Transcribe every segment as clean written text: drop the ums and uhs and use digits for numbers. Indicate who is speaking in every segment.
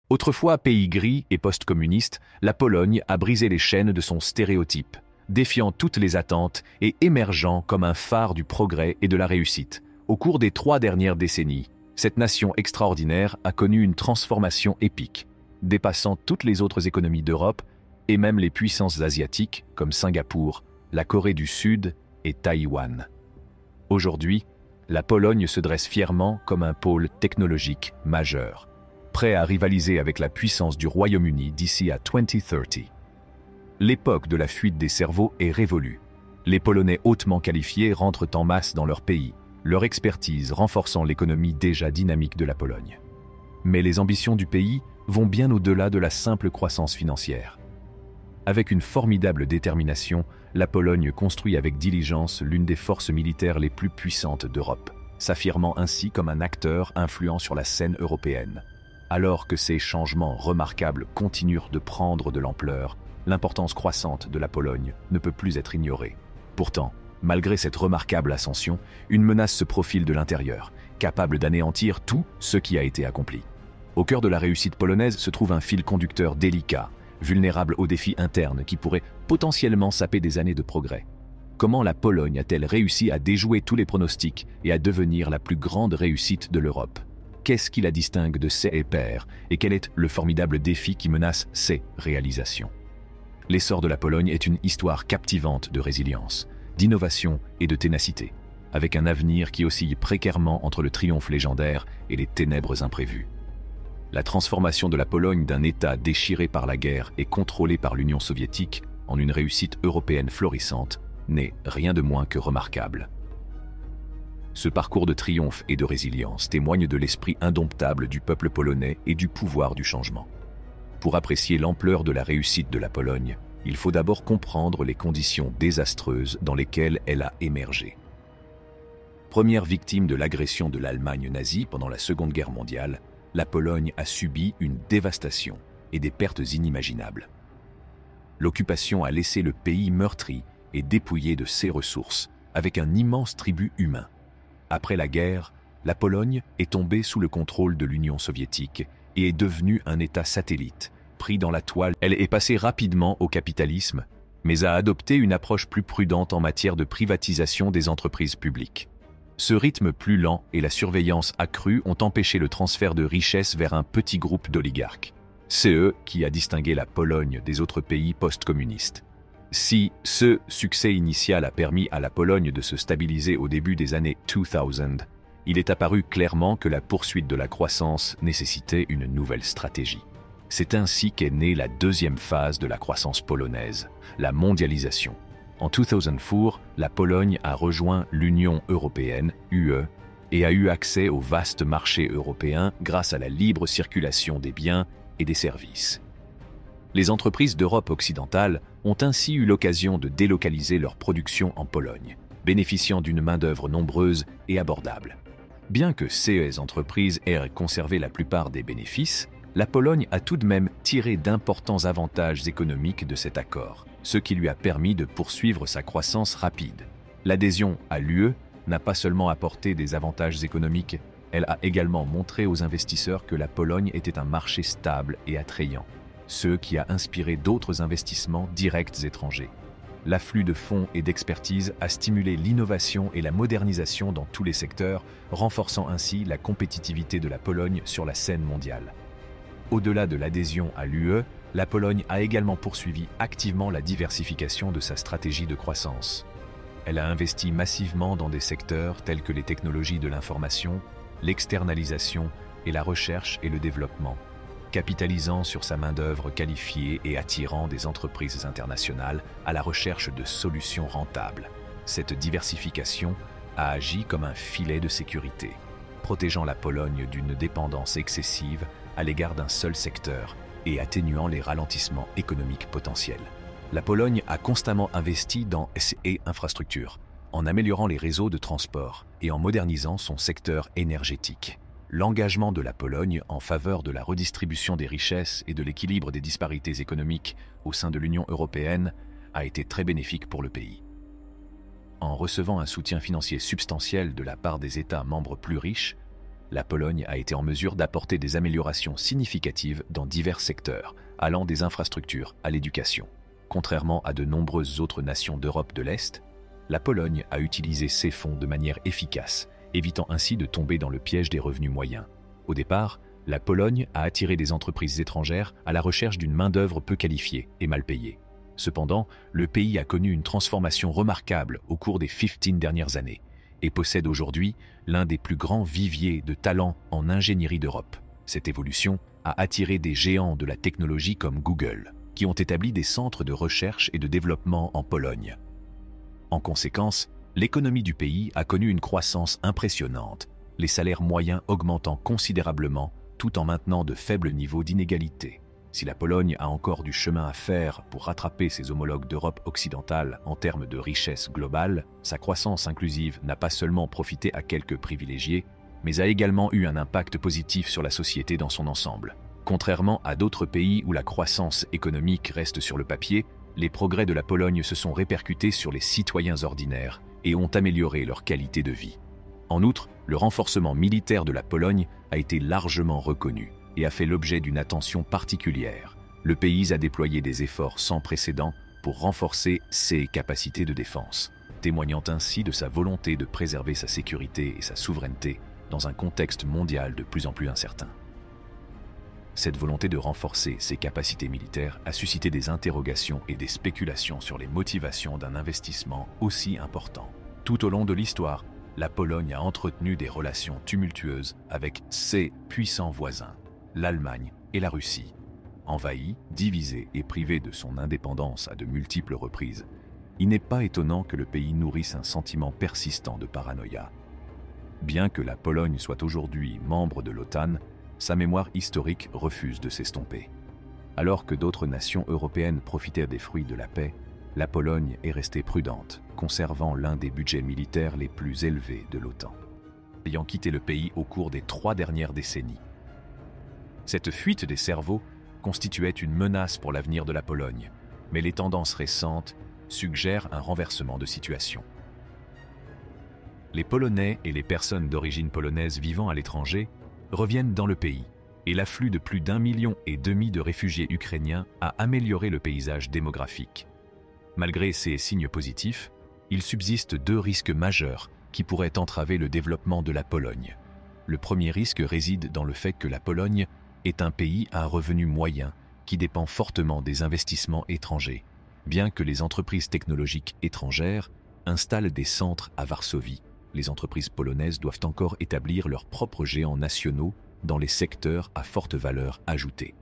Speaker 1: Autrefois pays gris et post-communiste, la Pologne a brisé les chaînes de son stéréotype, défiant toutes les attentes et émergeant comme un phare du progrès et de la réussite. Au cours des 3 dernières décennies, cette nation extraordinaire a connu une transformation épique, dépassant toutes les autres économies d'Europe et même les puissances asiatiques comme Singapour, la Corée du Sud et Taïwan. Aujourd'hui, la Pologne se dresse fièrement comme un pôle technologique majeur, prêt à rivaliser avec la puissance du Royaume-Uni d'ici à 2030. L'époque de la fuite des cerveaux est révolue. Les Polonais hautement qualifiés rentrent en masse dans leur pays, leur expertise renforçant l'économie déjà dynamique de la Pologne. Mais les ambitions du pays vont bien au-delà de la simple croissance financière. Avec une formidable détermination, la Pologne construit avec diligence l'une des forces militaires les plus puissantes d'Europe, s'affirmant ainsi comme un acteur influent sur la scène européenne. Alors que ces changements remarquables continuent de prendre de l'ampleur, l'importance croissante de la Pologne ne peut plus être ignorée. Pourtant, malgré cette remarquable ascension, une menace se profile de l'intérieur, capable d'anéantir tout ce qui a été accompli. Au cœur de la réussite polonaise se trouve un fil conducteur délicat, vulnérable aux défis internes qui pourraient potentiellement saper des années de progrès. Comment la Pologne a-t-elle réussi à déjouer tous les pronostics et à devenir la plus grande réussite de l'Europe ? Qu'est-ce qui la distingue de ses pairs et quel est le formidable défi qui menace ses réalisations? L'essor de la Pologne est une histoire captivante de résilience, d'innovation et de ténacité, avec un avenir qui oscille précairement entre le triomphe légendaire et les ténèbres imprévues. La transformation de la Pologne d'un État déchiré par la guerre et contrôlé par l'Union soviétique en une réussite européenne florissante n'est rien de moins que remarquable. Ce parcours de triomphe et de résilience témoigne de l'esprit indomptable du peuple polonais et du pouvoir du changement. Pour apprécier l'ampleur de la réussite de la Pologne, il faut d'abord comprendre les conditions désastreuses dans lesquelles elle a émergé. Première victime de l'agression de l'Allemagne nazie pendant la Seconde Guerre mondiale, la Pologne a subi une dévastation et des pertes inimaginables. L'occupation a laissé le pays meurtri et dépouillé de ses ressources, avec un immense tribut humain. Après la guerre, la Pologne est tombée sous le contrôle de l'Union soviétique et est devenue un État satellite. Pris dans la toile, elle est passée rapidement au capitalisme, mais a adopté une approche plus prudente en matière de privatisation des entreprises publiques. Ce rythme plus lent et la surveillance accrue ont empêché le transfert de richesses vers un petit groupe d'oligarques. C'est eux qui a distingué la Pologne des autres pays post-communistes. Si ce succès initial a permis à la Pologne de se stabiliser au début des années 2000, il est apparu clairement que la poursuite de la croissance nécessitait une nouvelle stratégie. C'est ainsi qu'est née la deuxième phase de la croissance polonaise, la mondialisation. En 2004, la Pologne a rejoint l'Union européenne, UE, et a eu accès au vaste marché européen grâce à la libre circulation des biens et des services. Les entreprises d'Europe occidentale ont ainsi eu l'occasion de délocaliser leur production en Pologne, bénéficiant d'une main-d'œuvre nombreuse et abordable. Bien que ces entreprises aient conservé la plupart des bénéfices, la Pologne a tout de même tiré d'importants avantages économiques de cet accord, ce qui lui a permis de poursuivre sa croissance rapide. L'adhésion à l'UE n'a pas seulement apporté des avantages économiques, elle a également montré aux investisseurs que la Pologne était un marché stable et attrayant, ce qui a inspiré d'autres investissements directs étrangers. L'afflux de fonds et d'expertise a stimulé l'innovation et la modernisation dans tous les secteurs, renforçant ainsi la compétitivité de la Pologne sur la scène mondiale. Au-delà de l'adhésion à l'UE, la Pologne a également poursuivi activement la diversification de sa stratégie de croissance. Elle a investi massivement dans des secteurs tels que les technologies de l'information, l'externalisation et la recherche et le développement, capitalisant sur sa main-d'œuvre qualifiée et attirant des entreprises internationales à la recherche de solutions rentables. Cette diversification a agi comme un filet de sécurité, protégeant la Pologne d'une dépendance excessive à l'égard d'un seul secteur et atténuant les ralentissements économiques potentiels. La Pologne a constamment investi dans ses infrastructures, en améliorant les réseaux de transport et en modernisant son secteur énergétique. L'engagement de la Pologne en faveur de la redistribution des richesses et de l'équilibre des disparités économiques au sein de l'Union européenne a été très bénéfique pour le pays. En recevant un soutien financier substantiel de la part des États membres plus riches, la Pologne a été en mesure d'apporter des améliorations significatives dans divers secteurs, allant des infrastructures à l'éducation. Contrairement à de nombreuses autres nations d'Europe de l'Est, la Pologne a utilisé ses fonds de manière efficace, évitant ainsi de tomber dans le piège des revenus moyens. Au départ, la Pologne a attiré des entreprises étrangères à la recherche d'une main-d'œuvre peu qualifiée et mal payée. Cependant, le pays a connu une transformation remarquable au cours des 15 dernières années et possède aujourd'hui l'un des plus grands viviers de talents en ingénierie d'Europe. Cette évolution a attiré des géants de la technologie comme Google, qui ont établi des centres de recherche et de développement en Pologne. En conséquence, l'économie du pays a connu une croissance impressionnante, les salaires moyens augmentant considérablement tout en maintenant de faibles niveaux d'inégalité. Si la Pologne a encore du chemin à faire pour rattraper ses homologues d'Europe occidentale en termes de richesse globale, sa croissance inclusive n'a pas seulement profité à quelques privilégiés, mais a également eu un impact positif sur la société dans son ensemble. Contrairement à d'autres pays où la croissance économique reste sur le papier, les progrès de la Pologne se sont répercutés sur les citoyens ordinaires et ont amélioré leur qualité de vie. En outre, le renforcement militaire de la Pologne a été largement reconnu et a fait l'objet d'une attention particulière. Le pays a déployé des efforts sans précédent pour renforcer ses capacités de défense, témoignant ainsi de sa volonté de préserver sa sécurité et sa souveraineté dans un contexte mondial de plus en plus incertain. Cette volonté de renforcer ses capacités militaires a suscité des interrogations et des spéculations sur les motivations d'un investissement aussi important. Tout au long de l'histoire, la Pologne a entretenu des relations tumultueuses avec ses puissants voisins, l'Allemagne et la Russie. Envahie, divisée et privée de son indépendance à de multiples reprises, il n'est pas étonnant que le pays nourrisse un sentiment persistant de paranoïa. Bien que la Pologne soit aujourd'hui membre de l'OTAN, sa mémoire historique refuse de s'estomper. Alors que d'autres nations européennes profitaient des fruits de la paix, la Pologne est restée prudente, conservant l'un des budgets militaires les plus élevés de l'OTAN, ayant quitté le pays au cours des 3 dernières décennies. Cette fuite des cerveaux constituait une menace pour l'avenir de la Pologne, mais les tendances récentes suggèrent un renversement de situation. Les Polonais et les personnes d'origine polonaise vivant à l'étranger reviennent dans le pays, et l'afflux de plus d'1,5 million de réfugiés ukrainiens a amélioré le paysage démographique. Malgré ces signes positifs, il subsiste 2 risques majeurs qui pourraient entraver le développement de la Pologne. Le premier risque réside dans le fait que la Pologne est un pays à un revenu moyen qui dépend fortement des investissements étrangers, bien que les entreprises technologiques étrangères installent des centres à Varsovie. Les entreprises polonaises doivent encore établir leurs propres géants nationaux dans les secteurs à forte valeur ajoutée.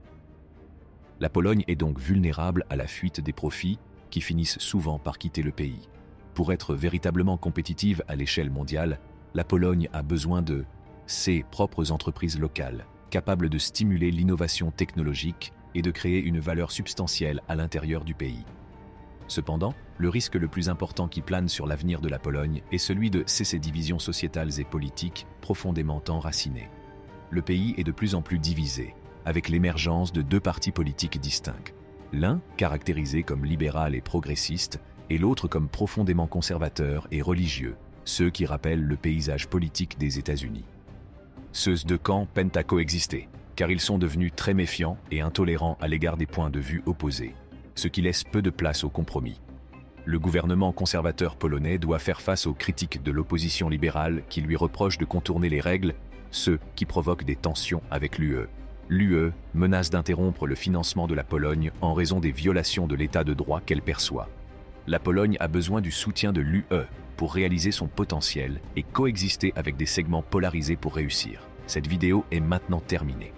Speaker 1: La Pologne est donc vulnérable à la fuite des profits qui finissent souvent par quitter le pays. Pour être véritablement compétitive à l'échelle mondiale, la Pologne a besoin de ses propres entreprises locales, capables de stimuler l'innovation technologique et de créer une valeur substantielle à l'intérieur du pays. Cependant, le risque le plus important qui plane sur l'avenir de la Pologne est celui de ses divisions sociétales et politiques profondément enracinées. Le pays est de plus en plus divisé, avec l'émergence de 2 partis politiques distincts. L'un caractérisé comme libéral et progressiste, et l'autre comme profondément conservateur et religieux, ceux qui rappellent le paysage politique des États-Unis. Ces 2 camps peinent à coexister, car ils sont devenus très méfiants et intolérants à l'égard des points de vue opposés, ce qui laisse peu de place au compromis. Le gouvernement conservateur polonais doit faire face aux critiques de l'opposition libérale qui lui reproche de contourner les règles, ce qui provoque des tensions avec l'UE. L'UE menace d'interrompre le financement de la Pologne en raison des violations de l'état de droit qu'elle perçoit. La Pologne a besoin du soutien de l'UE pour réaliser son potentiel et coexister avec des segments polarisés pour réussir. Cette vidéo est maintenant terminée.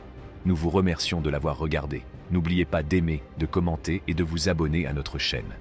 Speaker 1: Nous vous remercions de l'avoir regardée. N'oubliez pas d'aimer, de commenter et de vous abonner à notre chaîne.